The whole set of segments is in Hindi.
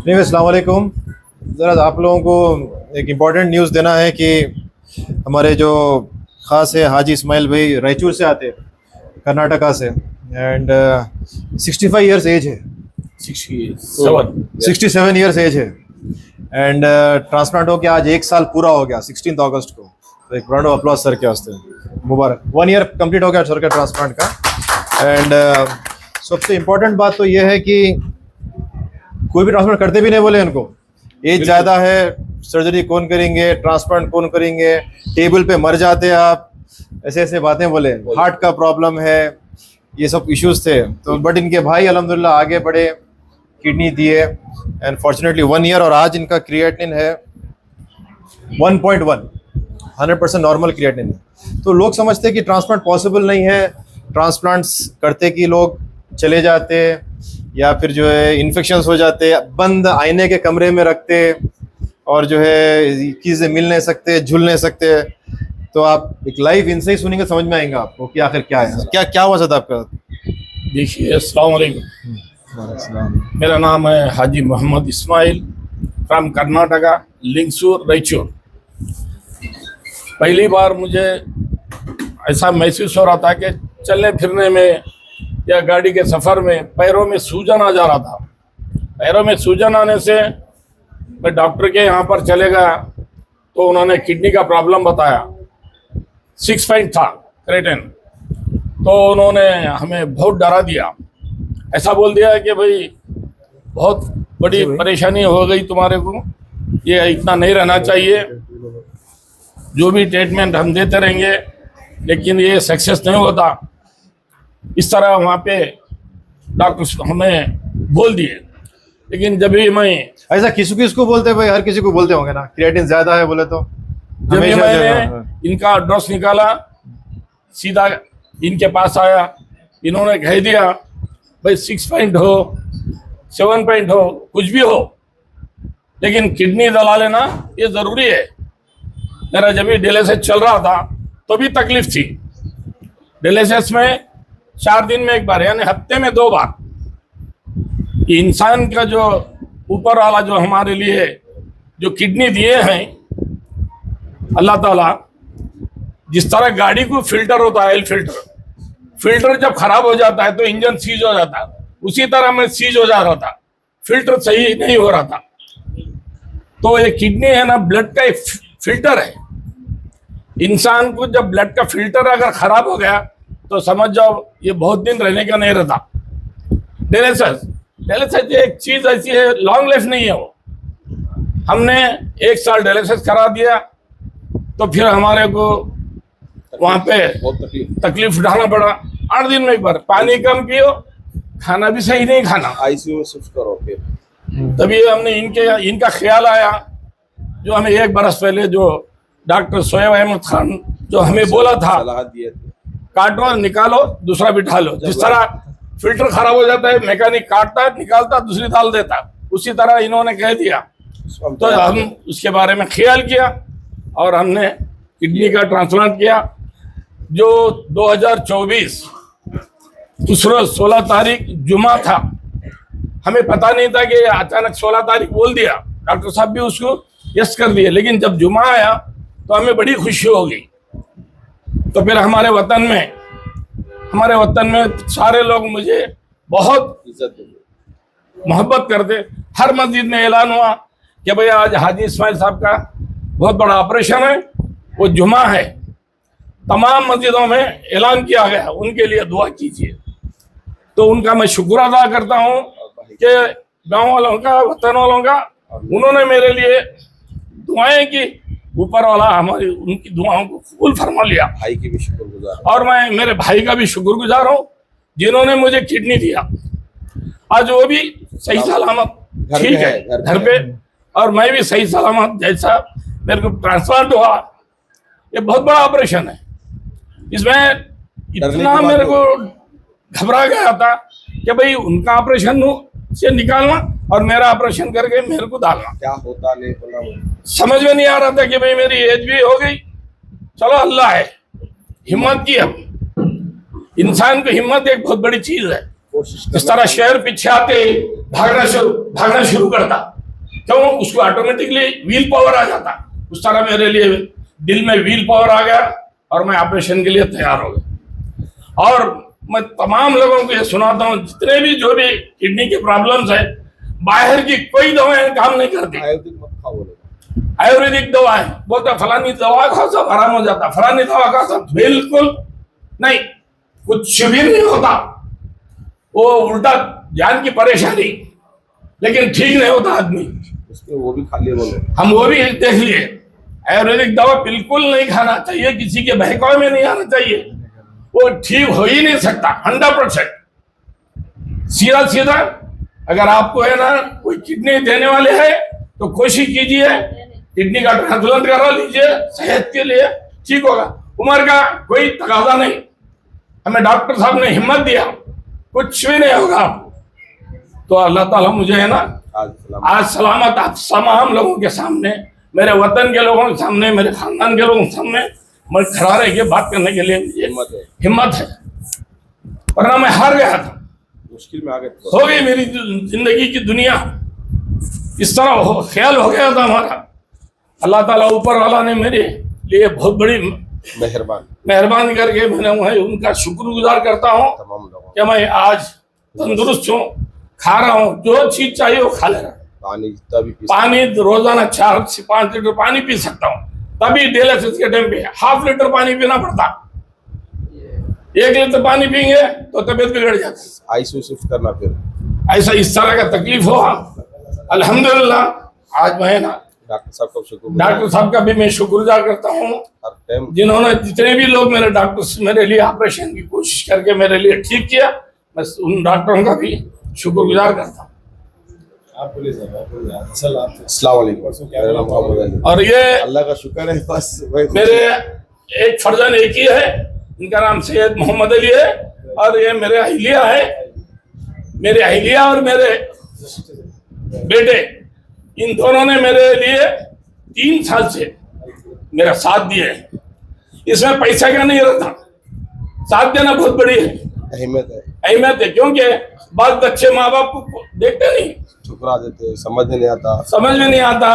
नहीं, अस्सलाम वालेकुम। ज़रा आप लोगों को एक इम्पॉर्टेंट न्यूज़ देना है कि हमारे जो ख़ास है हाजी इस्माइल भाई रायचूर से आते हैं, कर्नाटका से, एंड 65 ईयर्स एज है, 67 ईयर्स एज है, एंड ट्रांसप्लांट हो गया। आज 1 साल पूरा हो गया 16 अगस्त को। तो एक राउंड ऑफ अप्लॉज सर के वास्ते, मुबारक। 1 ईयर कंप्लीट हो गया सर का ट्रांसप्लांट का। एंड सबसे इम्पोर्टेंट बात तो ये है कि कोई भी ट्रांसप्लांट करते भी नहीं बोले इनको। एज ज़्यादा है, सर्जरी कौन करेंगे, ट्रांसप्लांट कौन करेंगे, टेबल पे मर जाते आप, ऐसे ऐसे बातें बोले। हार्ट का प्रॉब्लम है, ये सब इश्यूज थे। तो बट इनके भाई अल्हम्दुलिल्लाह आगे बढ़े, किडनी दिए, एंड फॉर्चुनेटली 1 ईयर, और आज इनका क्रिएटिनिन है 1.1, 100% नॉर्मल क्रिएटिनिन है। तो लोग समझते हैं कि ट्रांसप्लांट पॉसिबल नहीं है, ट्रांसप्लांट्स करते कि लोग चले जाते या फिर जो है इन्फेक्शंस हो जाते, बंद आईने के कमरे में रखते, और जो है चीज़ें मिल नहीं सकते, झूल नहीं सकते। तो आप एक लाइव इनसे ही सुनेंगे, समझ में आएगा आपको कि आखिर क्या है, क्या क्या हुआ था आपका। देखिए, अस्सलाम वालेकुम। मेरा नाम है हाजी मोहम्मद इस्माइल फ्रॉम कर्नाटका, लिंगसूर, रायचूर। पहली बार मुझे ऐसा महसूस हो रहा था कि चलने फिरने में या गाड़ी के सफ़र में पैरों में सूजन आ जा रहा था। पैरों में सूजन आने से मैं डॉक्टर के यहाँ पर चले गया, तो उन्होंने किडनी का प्रॉब्लम बताया। 6 पॉइंट था क्रिएटिन। तो उन्होंने हमें बहुत डरा दिया, ऐसा बोल दिया कि भाई बहुत बड़ी परेशानी हो गई तुम्हारे को, ये इतना नहीं रहना चाहिए, जो भी ट्रीटमेंट हम देते रहेंगे लेकिन ये सक्सेस नहीं होता। इस तरह वहाँ पे डॉक्टर हमें बोल दिए। लेकिन जब भी मैं ऐसा किसको बोलते भाई, हर किसी को बोलते होंगे ना, क्रिएटिन ज़्यादा है बोले तो। जब भी मैंने इनका ड्रॉस निकाला, सीधा इनके पास आया, इन्होंने कह दिया भाई 6 पॉइंट हो, 7 पॉइंट हो, कुछ भी हो, लेकिन किडनी दला लेना ये ज़रूरी है। मेरा जब भी डायलिसिस चल रहा था तो भी तकलीफ थी। डायलिसिस में 4 दिन में 1 बार, यानी हफ्ते में 2 बार। इंसान का जो ऊपर वाला जो हमारे लिए जो किडनी दिए हैं अल्लाह ताला, जिस तरह गाड़ी को फिल्टर होता है, ऑयल फिल्टर जब खराब हो जाता है तो इंजन सीज हो जाता है, उसी तरह मैं सीज हो जा रहा था, फिल्टर सही नहीं हो रहा था। तो ये किडनी है ना, ब्लड का एक फिल्टर है। इंसान को जब ब्लड का फिल्टर अगर खराब हो गया तो समझ जाओ ये बहुत दिन रहने का नहीं रहता। डायलिसिस एक चीज ऐसी है, लॉन्ग लाइफ नहीं है वो। हमने 1 साल डायलिसिस करा दिया तो फिर हमारे को वहाँ पे तकलीफ उठाना पड़ा। 8 दिन में 1 बार, पानी कम पियो, खाना भी सही नहीं खाना, आईसीयू में शिफ्ट करो फिर। तभी हमने इनका ख्याल आया, जो हमें 1 बरस पहले जो डॉक्टर शोएब अहमद खान जो हमें बोला था, सलाह दिए थे, काटो निकालो दूसरा बिठा लो। जिस तरह फिल्टर खराब हो जाता है, मैकेनिक काटता निकालता दूसरी डाल देता, उसी तरह इन्होंने कह दिया। तो हम उसके बारे में ख्याल किया और हमने किडनी का ट्रांसप्लांट किया, जो 2024 दूसरा 16 तारीख जुमा था। हमें पता नहीं था कि अचानक 16 तारीख बोल दिया, डॉक्टर साहब भी उसको यस कर दिए। लेकिन जब जुमा आया तो हमें बड़ी खुशी हो गई। तो फिर हमारे वतन में सारे लोग मुझे बहुत इज्जत देंगे, मोहब्बत करते। हर मस्जिद में ऐलान हुआ कि भाई आज हाजी इस्माइल साहब का बहुत बड़ा ऑपरेशन है, वो जुमा है। तमाम मस्जिदों में ऐलान किया गया, उनके लिए दुआ कीजिए। तो उनका मैं शुक्र अदा करता हूँ कि गाँव वालों का, वतन वालों का, उन्होंने मेरे लिए दुआएं की। ऊपर वाला हमारी उनकी दुआओं को कबूल फरमा लिया। भाई की भी शुक्रगुजार, और मैं मेरे भाई का भी शुक्रगुजार हूँ जिन्होंने मुझे किडनी दिया। आज वो भी सही सलामत ठीक है घर पे, और मैं भी सही सलामत। जैसा मेरे को ट्रांसप्लांट हुआ, ये बहुत बड़ा ऑपरेशन है, इसमें इतना मेरे को घबरा गया था कि भाई उनका ऑपरेशन से निकालना और मेरा ऑपरेशन करके मेरे को डालना, क्या होता नहीं होना समझ में नहीं आ रहा था कि भाई मेरी एज भी हो गई। चलो अल्लाह है, हिम्मत की। हम इंसान को हिम्मत एक बहुत बड़ी चीज है। कोशिश इस तरह शहर पीछे आते भागना शुरू करता। क्यों? उसको ऑटोमेटिकली व्हील पावर आ जाता। उस तरह मेरे लिए दिल में व्हील पावर आ गया और मैं ऑपरेशन के लिए तैयार हो गया। और मैं तमाम लोगों को ये सुनाता हूँ, जितने भी जो भी किडनी के प्रॉब्लम्स है, बाहर की कोई दवाएं काम नहीं करती। आयुर्वेदिक मत खाओ बोले। आयुर्वेदिक दवाएं बोलते फलानी दवा खाओ सब आराम हो जाता, फलानी दवा खाओ सब, बिल्कुल नहीं, कुछ भी नहीं होता। वो उल्टा जान की परेशानी, लेकिन ठीक नहीं होता आदमी। उसके वो भी खा लिए बोले। हम वो भी देख लिए। आयुर्वेदिक दवा बिल्कुल नहीं खाना चाहिए, किसी के बहकावे में नहीं आना चाहिए, वो ठीक हो ही नहीं सकता 100%। सीधा सीधा अगर आपको है ना कोई किडनी देने वाले है तो कोशिश कीजिए किडनी का ट्रांसप्लांट करा लीजिए, सेहत के लिए ठीक होगा। उम्र का कोई तकाजा नहीं, हमें डॉक्टर साहब ने हिम्मत दिया, कुछ भी नहीं होगा आपको। तो अल्लाह ताला मुझे है ना आज सलामत आप तमाम लोगों के सामने, मेरे वतन के लोगों के सामने, मेरे खानदान के लोगों के सामने मैं खड़ा रह के बात करने के लिए मुझे हिम्मत है, वरना मैं हार गया था। मुश्किल में आ गए। हो गई मेरी जिंदगी की दुनिया, इस तरह ख्याल हो गया था हमारा। अल्लाह ताला ऊपर वाला ने मेरे लिए बहुत बड़ी मेहरबानी करके मैं उनका शुक्रगुजार करता हूँ तमाम लोगों कि मैं आज तंदुरुस्त हूँ, खा रहा हूँ, जो चीज चाहिए वो खा ले रहा हूँ। पानी रोजाना 4 से 5 लीटर पानी पी सकता हूँ। तभी डायलिसिस के टाइम पे ½ लीटर पानी पीना पड़ता, 1 लीटर पानी पीएंगे तो तबीयत बिगड़ जाती। आईसीयू शिफ्ट करना फिर ऐसा इस तरह का तकलीफ हुआ। अल्हम्दुलिल्लाह आज मैं ना डॉक्टर साहब का भी मैं शुक्रगुजार करता हूँ, जिन्होंने जितने भी लोग मेरे डॉक्टर्स मेरे लिए ऑपरेशन की कोशिश करके मेरे लिए ठीक किया, मैं उन डॉक्टरों का भी शुक्रगुजार करता हूँ। और ये अल्लाह का शुक्र है, बस मेरे एक फर्जन एक ही है, इनका नाम सैयद मोहम्मद अली है, और ये मेरे अहलिया है, मेरे अहलिया और मेरे बेटे, इन दोनों ने मेरे लिए 3 साल से मेरा साथ दिया है। इसमें पैसा का नहीं रहता, साथ देना बहुत बड़ी अहमियत है, क्योंकि बात बच्चे माँ बाप को देखते नहीं, ठुकरा देते, समझ में नहीं आता।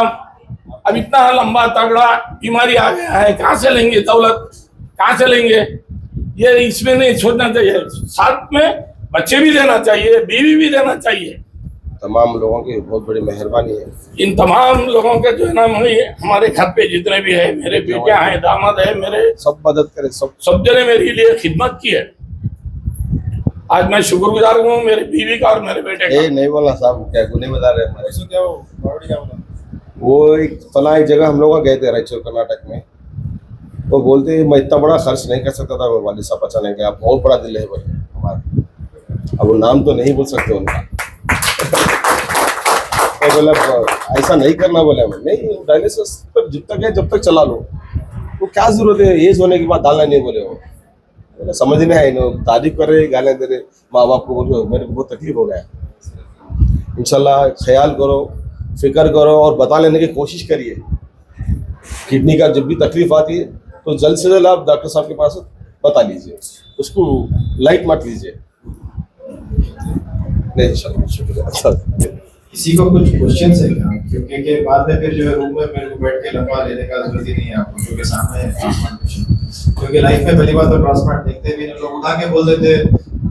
अब इतना लंबा तगड़ा बीमारी आ गया है, कहाँ से लेंगे दौलत, कहाँ से लेंगे, ये इसमें नहीं सोचना चाहिए। साथ में बच्चे भी देना चाहिए, बीवी भी देना चाहिए। तमाम लोगों की बहुत बड़ी मेहरबानी है। इन तमाम लोगों के जो है ना हमारे घर पे जितने भी है, मेरे बेटे हैं, दामाद है, मेरे सब मदद करे, सब जने मेरे लिए खिदमत की है। आज मैं शुक्रगुजार हूँ मेरे बीवी का और मेरे बेटे का। नहीं बोला साहब, क्या गुनेगार है हमारे। वो एक फला एक जगह हम लोग गए थे रायचूर कर्नाटक में, वो बोलते मैं इतना बड़ा खर्च नहीं कर सकता था वालिद साहब बचाने का, बहुत बड़ा दिल है बोले हमारा। अब वो नाम तो नहीं बोल सकते उनका। तो बोला ऐसा नहीं करना, बोले नहीं डायलिसिस पर जब तक है जब तक चला लो, वो क्या जरूरत है एज होने के बाद डालना नहीं, बोले वो समझ नहीं आई। तारीफ कर रहे, गालियां दे रहे माँ बाप को, बोलो मेरे को बहुत तकलीफ हो गया। इंशाल्लाह ख्याल करो, फिक्र करो और बता लेने की कोशिश करिए। किडनी का जब भी तकलीफ आती है तो जल्द से जल्द आप डॉक्टर साहब के पास बता लीजिए, उसको लाइट मत लीजिए। नहीं शुक्रिया। किसी को कुछ क्वेश्चन है क्या? क्योंकि बाद में फिर जो है रूम में मेरे को बैठ के लंबा लेने का जरूरत ही नहीं है आपको, क्योंकि सामने है ट्रांसप्लांटेशन। क्योंकि लाइफ में पहली बार तो ट्रांसप्लांट देखते भी नहीं, लोग उठा के बोल देते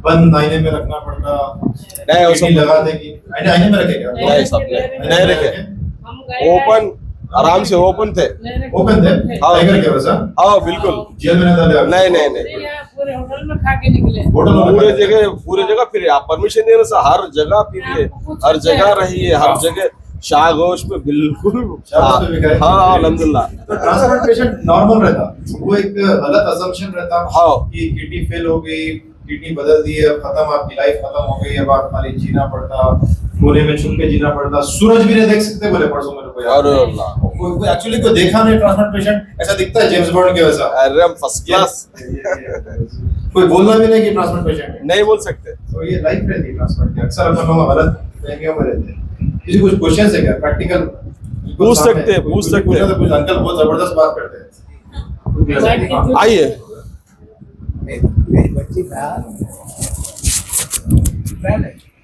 बंद आईने में रखना पड़ता, नहीं वो सब लगा देगी। आईने में रखे क्या? नहीं सब नहीं रखे, ओपन आराम से ओपन थे। हाँ के वैसा? हाँ बिल्कुल, जेल में नहीं पूरे होटल में खा के निकले। पूरे जगह फिर आप परमिशन दे रहे, हर जगह पीजिए, हर जगह रहिए, हर जगह शाह गोश में बिल्कुल। हाँ अल्हम्दुलिल्लाह। तो ट्रांसप्लांट पेशेंट नॉर्मल रहता, वो एक गलत असम्पशन रहता कि किडनी फेल हो गई, किडनी बदल दी है, खत्म, आपकी लाइफ खत्म हो गई, अब आप खाली जीना पड़ता, कोने में छुप के जीना पड़ता, सूरज भी नहीं देख सकते बोले परसों मेरे को यार। कोई एक्चुअली कोई देखा नहीं ट्रांसप्लांट पेशेंट, ऐसा दिखता है जेम्स बॉन्ड के वैसा। अरे फर्स्ट क्लास। कोई बोलना भी नहीं कि ट्रांसप्लांट पेशेंट है, नहीं बोल सकते। तो ये लाइफ रहती है ट्रांसप्लांट की। अक्सर अपन लोग गलत फहमियों में रहते हैं। किसी कुछ क्वेश्चन है क्या प्रैक्टिकल? पूछ सकते हैं। कुछ अंकल बहुत जबरदस्त बात करते हैं, आइए।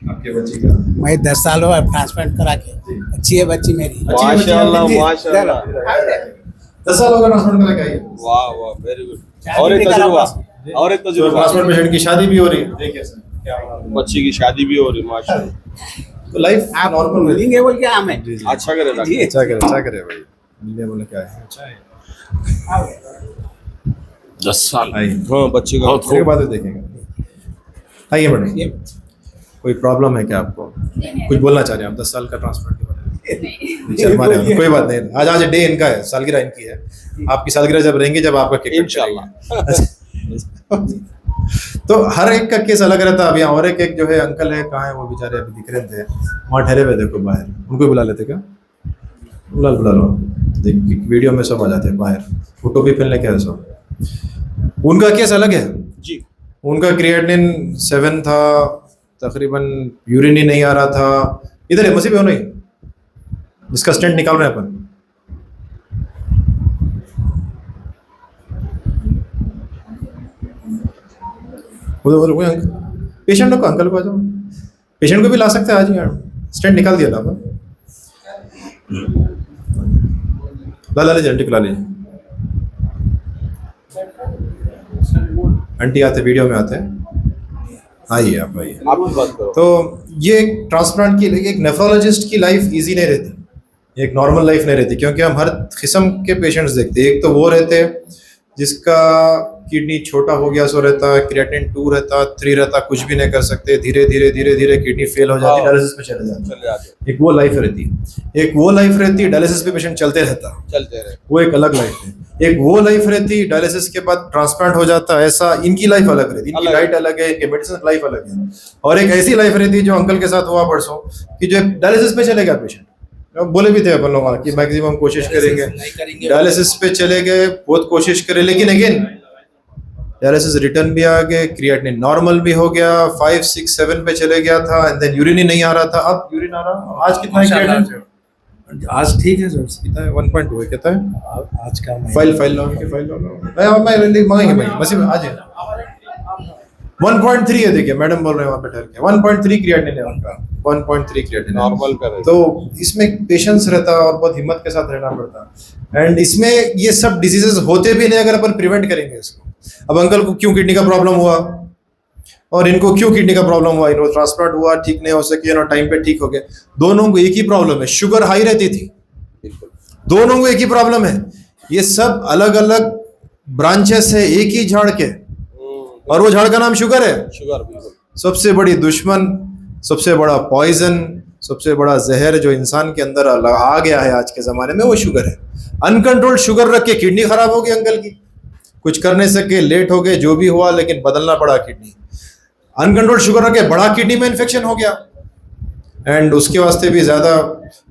आपके बच्चे का? मैं 10 साल हुआ ट्रांसप्लांट करा के। अच्छी है बच्ची मेरी। माशाल्लाह माशाल्लाह 10 साल होगा ट्रांसप्लांट करा के? वाह वाह वेरी गुड। और एक तजुर्बा और एक तो तजुर्बा ट्रांसप्लांट पेशेंट की शादी भी हो रही है, देखिए सर क्या हो रहा है। बच्ची की शादी भी हो रही माशाल्लाह। तो लाइफ आप नॉर्मल रहती बोलेंगे बोल क्या हमें? अच्छा करे डॉक्टर। जी। अच्छा करे भाई, इंडिया बोले क्या है, अच्छा है। 10 साल आइए, हाँ बच्चे का बहुत उसके बाद देखेंगे। आइए मैडम, कोई प्रॉब्लम है क्या आपको? कुछ बोलना चाह रहे हैं आप 10 साल का ट्रांसप्लांट के बारे में? शर्मा रहे हैं, कोई बात नहीं। आज डे इनका है, सालगिरह इनकी है। आपकी सालगिरह जब रहेंगी, जब आपका केक इंशाल्लाह। तो हर एक का केस अलग रहता है। अभी और एक जो है अंकल है, कहाँ है वो बेचारे, अभी दिख रहे थे वहाँ ठहरे हुए, देखो बाहर, उनको बुला लेते क्या? बुला लो, देख वीडियो में सब आ जाते हैं बाहर, फोटो भी फिल्म क्या है सब। उनका केस अलग है जी। उनका क्रिएटिनिन 7 था तकरीबन, यूरिन ही नहीं आ रहा था। इधर है मसीह हो नहीं, जिसका स्टेंट निकाल रहे हैं अपन। उधर पेशेंट को, अंकल को आ जाओ, पेशेंट को भी ला सकते हैं आज ही, स्टेंट निकाल दिया था अपन। ला लीजिए, आंटी को ला लीजिए, आंटी आते वीडियो में आते हैं, आइए आप आइए। आप भी बात करो। तो ये एक ट्रांसप्लांट की, एक नेफ्रोलॉजिस्ट की लाइफ इजी नहीं रहती, एक नॉर्मल लाइफ नहीं रहती, क्योंकि हम हर किस्म के पेशेंट्स देखते हैं। एक तो वो रहते हैं जिसका किडनी छोटा हो गया, सो रहता है, क्रिएटिनिन 2 रहता, 3 रहता, कुछ भी नहीं कर सकते, धीरे धीरे किडनी फेल हो जाती है, डायलिसिस पे चले जाते हैं। एक वो लाइफ रहती है, एक वो लाइफ रहती है डायलिसिस पे पेशेंट चलते रहता, चलते रहे। वो एक अलग लाइफ है। एक वो लाइफ रहती है डायलिसिस के बाद ट्रांसप्लांट हो जाता है, ऐसा इनकी लाइफ अलग रहती है, इनकी डाइट अलग है, इनकी मेडिसिन लाइफ अलग है। और एक ऐसी लाइफ रहती है जो अंकल के साथ हुआ परसों, कि जो डायलिसिस पे चले गया पेशेंट, बोले भी थे अपन लोग कि मैक्सिमम कोशिश करेंगे, डायलिसिस पे चले गए, बहुत कोशिश करे, लेकिन अगेन डायलिसिस रिटर्न भी आ गए, क्रिएटिनिन नॉर्मल भी हो गया, 5, 6, 7 पे चले गया था, एंड देन यूरिन ही नहीं आ रहा था, अब यूरिन आ रहा। आज कितना है क्रिएटिनिन? आज ठीक है सर। कितना है? 1.2 है, कितना है? आज का फाइल लो, मैं मंगाएंगे भाई, मसीह आज 1.3 है, देखिए मैडम बोल रहे हैं वहाँ पे ठहर के, 1.3 क्रिएटिनिन है उनका, 1.3 क्रिएटिनिन नॉर्मल का रहे। तो इसमें पेशेंस रहता है और बहुत हिम्मत के साथ रहना पड़ता है। एंड इसमें ये सब डिजीजेस होते भी नहीं अगर अपन प्रिवेंट करेंगे इसको। अब अंकल को क्यों किडनी का प्रॉब्लम हुआ और इनको क्यों किडनी का प्रॉब्लम हुआ, इनको ट्रांसप्लांट हुआ, ठीक नहीं हो सके ना, टाइम पे ठीक हो गए। दोनों को एक ही प्रॉब्लम है, शुगर हाई रहती थी, दोनों को एक ही प्रॉब्लम है। ये सब अलग अलग ब्रांचेस है एक ही झाड़ के, और वो झाड़ का नाम शुगर है। शुगर बिल्कुल सबसे बड़ी दुश्मन, सबसे बड़ा पॉइजन, सबसे बड़ा जहर जो इंसान के अंदर आ गया है आज के जमाने में, वो शुगर है। अनकंट्रोल्ड शुगर रख के किडनी खराब हो गई अंकल की, कुछ कर नहीं सके, लेट हो गए, जो भी हुआ, लेकिन बदलना पड़ा किडनी। अनकंट्रोल्ड शुगर रख के बड़ा किडनी में इन्फेक्शन हो गया, एंड उसके वास्ते भी ज्यादा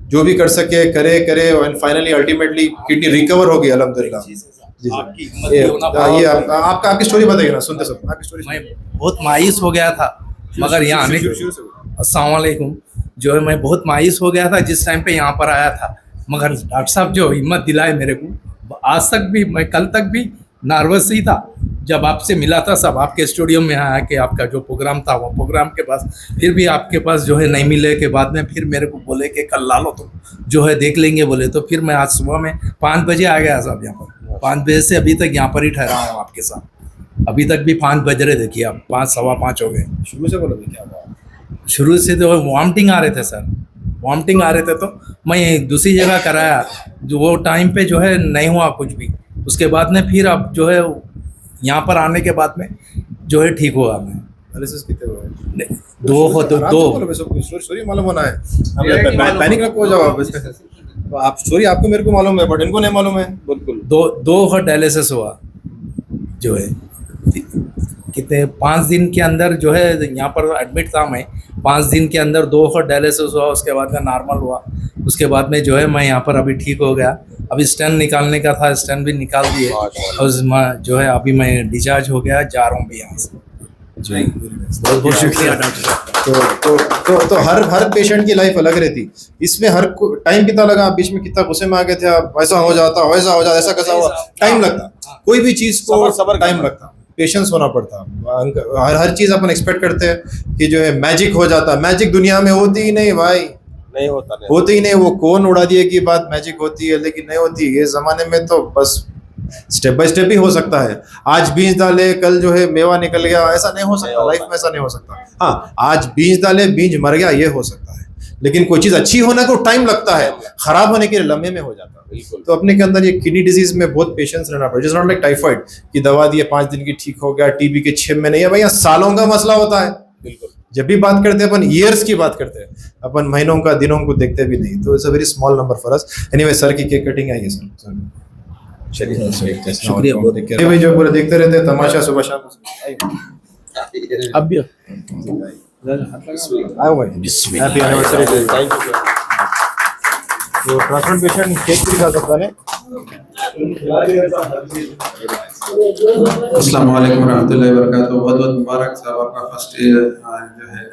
जो भी कर सके करे and finally ultimately kidney recover हो गई अल्हम्दुलिल्लाह। जी सर, ये आपका आपकी स्टोरी बताइए ना, सुनते सब आपकी स्टोरी। मैं बहुत मायूस हो गया था, मगर यहाँ आने अस्सलाम वालेकुम, जो है मैं बहुत मायूस हो गया था जिस टाइम पे यहाँ पर आया था, मगर डॉक्टर साहब जो हिम्मत दिलाए मेरे को, आज तक भी मैं कल तक भी नर्वस ही था जब आपसे मिला था, सब आपके स्टूडियो में आया कि आपका जो प्रोग्राम था वो प्रोग्राम के पास, फिर भी आपके पास जो है नहीं मिले के बाद में फिर मेरे को बोले कि कल ला लो तुम जो है देख लेंगे बोले, तो फिर मैं आज सुबह में 5 बजे आ गया साहब यहाँ पर। 5 बजे से अभी तक यहाँ पर ही ठहरा हूँ आपके साथ, अभी तक भी 5 बज रहे, देखिए आप 5, सवा 5 हो गए। शुरू से बोलो क्या हुआ? शुरू से तो वॉमिटिंग आ रहे थे सर, वॉमिटिंग आ रहे थे, तो मैं दूसरी जगह कराया, जो वो टाइम पे जो है नहीं हुआ कुछ भी। उसके बाद में फिर अब जो है यहाँ पर आने के बाद में जो है ठीक हुआ मैं। एनालिसिस कितने हुए? 2 हो तो 2 स्टोरी मालूम होना है, पैनिक मत हो जाओ आप। तो आप स्टोरी आपको मेरे को मालूम है, बट इनको नहीं मालूम है। बिल्कुल 2 डायलिसिस हुआ जो है, कितने 5 दिन के अंदर जो है यहाँ पर एडमिट था मैं, 5 दिन के अंदर 2 डायलिसिस हुआ, उसके बाद में नॉर्मल हुआ, उसके बाद में जो है मैं यहाँ पर अभी ठीक हो गया। अभी स्टेंट निकालने का था, स्टेंट भी निकाल दिए, और जो है अभी मैं डिस्चार्ज हो गया, जा रहा हूँ भी यहाँ से। बहुत बहुत शुक्रिया डॉक्टर साहब। तो हर पेशेंट की लाइफ अलग रहती। इसमें हर टाइम कितना लगा, बीच में कितना गुस्से में आ गए थे आप, ऐसा हो जाता, ऐसा हो जाता, ऐसा कैसा हुआ, टाइम लगता, कोई भी चीज को सबर टाइम लगता। पेशेंस होना पड़ता है। हर चीज़ अपन एक्सपेक्ट करते हैं कि जो है मैजिक हो जाता है, मैजिक दुनिया में होती ही नहीं भाई, नहीं होता नहीं होती ही नहीं। वो कौन उड़ा दिए की बात मैजिक होती है, लेकिन नहीं होती। ये ज़माने में तो बस स्टेप बाय स्टेप ही हो सकता है। आज बीज डाले कल जो है मेवा निकल गया, ऐसा नहीं हो सकता। लाइफ में ऐसा नहीं हो सकता। हाँ, आज बीज डाले बीज मर गया, ये हो सकता है, लेकिन कोई चीज़ अच्छी होने को टाइम लगता है, खराब होने के लिए लम्हे में हो जाता है। बिल्कुल। तो अपने के अंदर ये किडनी डिजीज में बहुत पेशेंस रहना पड़ेगा। जैसे नॉट लाइक टाइफाइड की दवा दिए 5 दिन की ठीक हो गया, टीबी के 6 महीने, या भाई यहाँ सालों का मसला होता है। बिल्कुल। जब भी बात करते हैं अपन ईयर्स की बात करते हैं, अपन महीनों का दिनों को देखते भी नहीं। तो it's a very small number for us. Anyway sir की केक कटिंग आई है सर। चलिए शुक्रिया भाई, जो पूरे देखते रहते हैं तमाशा सुबह शाम। अब भी आओ भाई, happy anniversary to you. Thank you sir. तो ट्रांसप्लांट पेशेंट केक भी खा सकता है। अस्सलाम वालेकुम रहमतुल्लाहि व बरकातहू। बहुत बहुत मुबारक साहब, आपका फर्स्ट जो है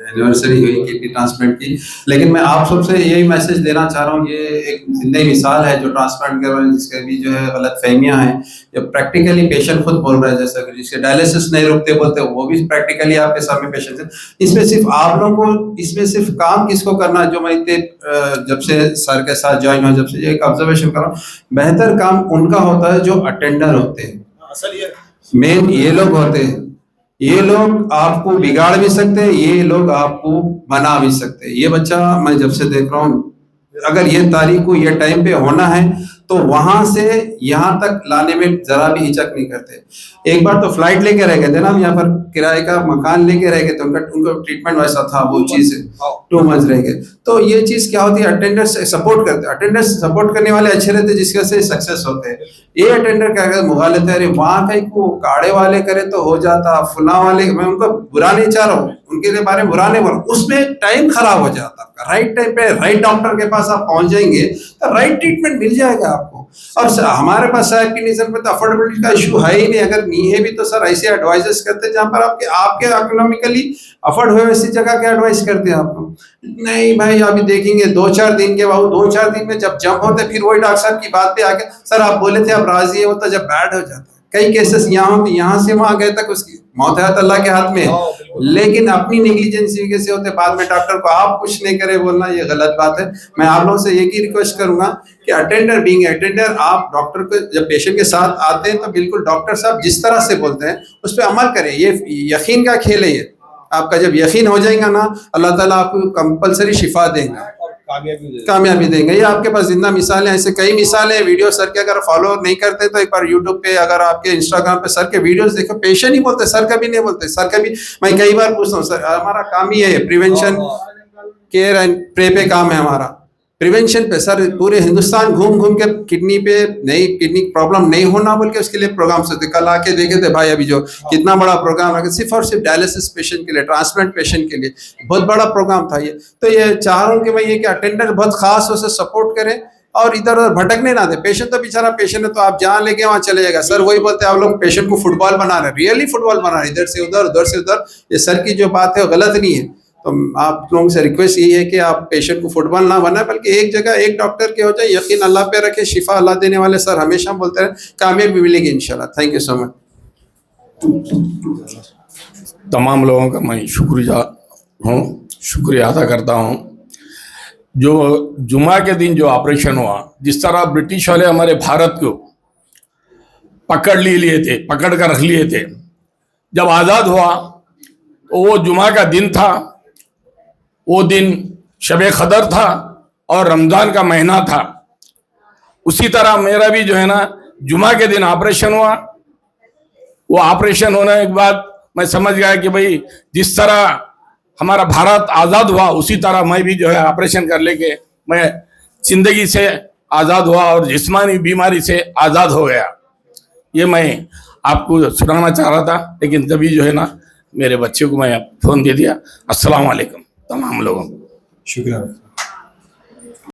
एनिवर्सरी हुई किडनी ट्रांसप्लांट की। लेकिन मैं आप सबसे यही मैसेज देना चाह रहा हूँ, ये एक जिंदगी मिसाल है जो ट्रांसप्लांट कर रहे हैं, जिसके भी जो है गलत फहमियाँ हैं, जो प्रैक्टिकली पेशेंट खुद बोल रहा है, जैसा कि जिसके डायलिसिस नहीं रुकते बोलते, वो भी प्रैक्टिकली आपके सामने पेशेंट है। इसमें सिर्फ आप लोगों को, इसमें सिर्फ काम किसको करना है, जो मैं इतने जब से सर के साथ ज्वाइन हुआ, जब से एक ऑब्जर्वेशन कर रहा हूँ, बेहतर काम उनका होता है जो अटेंडर होते हैं। मेन ये लोग होते हैं, ये लोग आपको बिगाड़ भी सकते हैं, ये लोग आपको बना भी सकते हैं। ये बच्चा मैं जब से देख रहा हूँ, अगर ये तारीख को ये टाइम पे होना है तो वहां से यहाँ तक लाने में जरा भी हिचक नहीं करते। एक बार तो फ्लाइट लेके रह गए थे ना, हम यहाँ पर किराए का मकान लेके रह गए थे, उनका ट्रीटमेंट वैसा था, वो चीज 2 मंथ रह गए। तो ये चीज क्या होती है, अटेंडर्स सपोर्ट करते हैं, अटेंडर्स सपोर्ट करने वाले अच्छे रहते हैं, जिसकी वजह से सक्सेस होते हैं। ये अटेंडर क्या करते, मुगा लेते हैं, अरे वहां कहीं को काड़े वाले करे तो हो जाता, फुला वाले, मैं उनको बुरा नहीं चाह रहा हूँ, उनके लिए बारे में बुरा नहीं बोल रहा, उसमें टाइम खराब हो जाता है। राइट टाइम पे राइट डॉक्टर के पास आप पहुंच जाएंगे तो राइट ट्रीटमेंट मिल जाएगा आपको। और हमारे पास साहब की निज़र पे तो अफोर्डेबिलिटी का इशू है ही नहीं। अगर नहीं है भी तो सर ऐसे एडवाइजेस करते हैं जहाँ पर आपके इकोनॉमिकली अफोर्ड हुए वैसी जगह के एडवाइस करते हैं आपको। नहीं भाई, अभी देखेंगे 2-4 दिन के बाद, 2-4 दिन में जब जंप होते फिर वही डॉक्टर साहब की बात पे आके, सर आप बोले थे आप राजी है, वो तो जब बैड हो जाता है। कई केसेस यहाँ से वहां गए तक उसकी मौत है अल्लाह के हाथ में है, लेकिन अपनी नेग्लिजेंसी कैसे होते, बाद में डॉक्टर को आप कुछ नहीं करे बोलना, ये गलत बात है। मैं आप लोगों से एक ही रिक्वेस्ट करूंगा कि अटेंडर बीइंग अटेंडर, आप डॉक्टर को जब पेशेंट के साथ आते हैं तो बिल्कुल डॉक्टर साहब जिस तरह से बोलते हैं उस पर अमल करें। ये यकीन का खेल है, ये आपका जब यकीन हो जाएगा ना, अल्लाह ताला आपको कंपलसरी शिफा देगा, कामयाबी देंगे। ये आपके पास जिंदा मिसालें, ऐसे कई मिसालें। वीडियो सर के अगर फॉलो नहीं करते तो एक बार यूट्यूब पे, अगर आपके इंस्टाग्राम पे सर के वीडियोस देखो, पेशेंट ही बोलते, सर कभी नहीं बोलते। सर कभी, मैं कई बार पूछता हूँ, सर हमारा काम ही है प्रिवेंशन केयर एंड प्रे पे काम है हमारा, प्रिवेंशन पे। सर पूरे हिंदुस्तान घूम घूम के किडनी पे नहीं, किडनी प्रॉब्लम नहीं होना बोल के उसके लिए प्रोग्राम से कल आके देखे थे भाई, अभी जो कितना बड़ा प्रोग्राम है सिर्फ और सिर्फ डायलिसिस पेशेंट के लिए, ट्रांसप्लांट पेशेंट के लिए, बहुत बड़ा प्रोग्राम था ये। तो ये चाह रहा हूँ कि भाई ये कि अटेंडर बहुत खास उसे सपोर्ट करें और इधर उधर भटकने ना दे। पेशेंट तो बेचारा पेशेंट है, तो आप जहाँ लेके वहाँ चले जाएगा। सर वही बोलते हैं आप लोग पेशेंट को फुटबॉल बना रहे हैं, रियली फुटबॉल बना रहे हैं, इधर से उधर उधर से उधर। ये सर की जो बात है वो गलत नहीं है। तो आप लोगों से रिक्वेस्ट यही है कि आप पेशेंट को फुटबॉल ना बनाए, बल्कि एक जगह एक डॉक्टर के हो जाए, यकीन अल्लाह पे रखे, शिफा अल्लाह देने वाले सर हमेशा बोलते हैं, कामयाबी मिलेगी इंशाल्लाह। Thank you so much. तमाम लोगों का मैं शुक्रिया अदा करता हूँ। जो जुमा के दिन जो ऑपरेशन हुआ, जिस तरह ब्रिटिश वाले हमारे भारत को पकड़ लिए थे, पकड़ कर रख लिए थे, जब आज़ाद हुआ तो वो जुमा का दिन था, वो दिन शब क़दर था और रमज़ान का महीना था। उसी तरह मेरा भी जो है ना जुमा के दिन ऑपरेशन हुआ। वो ऑपरेशन होने के बाद मैं समझ गया कि भाई जिस तरह हमारा भारत आज़ाद हुआ, उसी तरह मैं भी जो है ऑपरेशन कर लेके मैं जिंदगी से आज़ाद हुआ और जिस्मानी बीमारी से आज़ाद हो गया। ये मैं आपको सुनाना चाह रहा था, लेकिन तभी जो है ना मेरे बच्चे को मैं फ़ोन दे दिया। अस्सलाम वालेकुम तमाम लोगों को। शुक्रिया।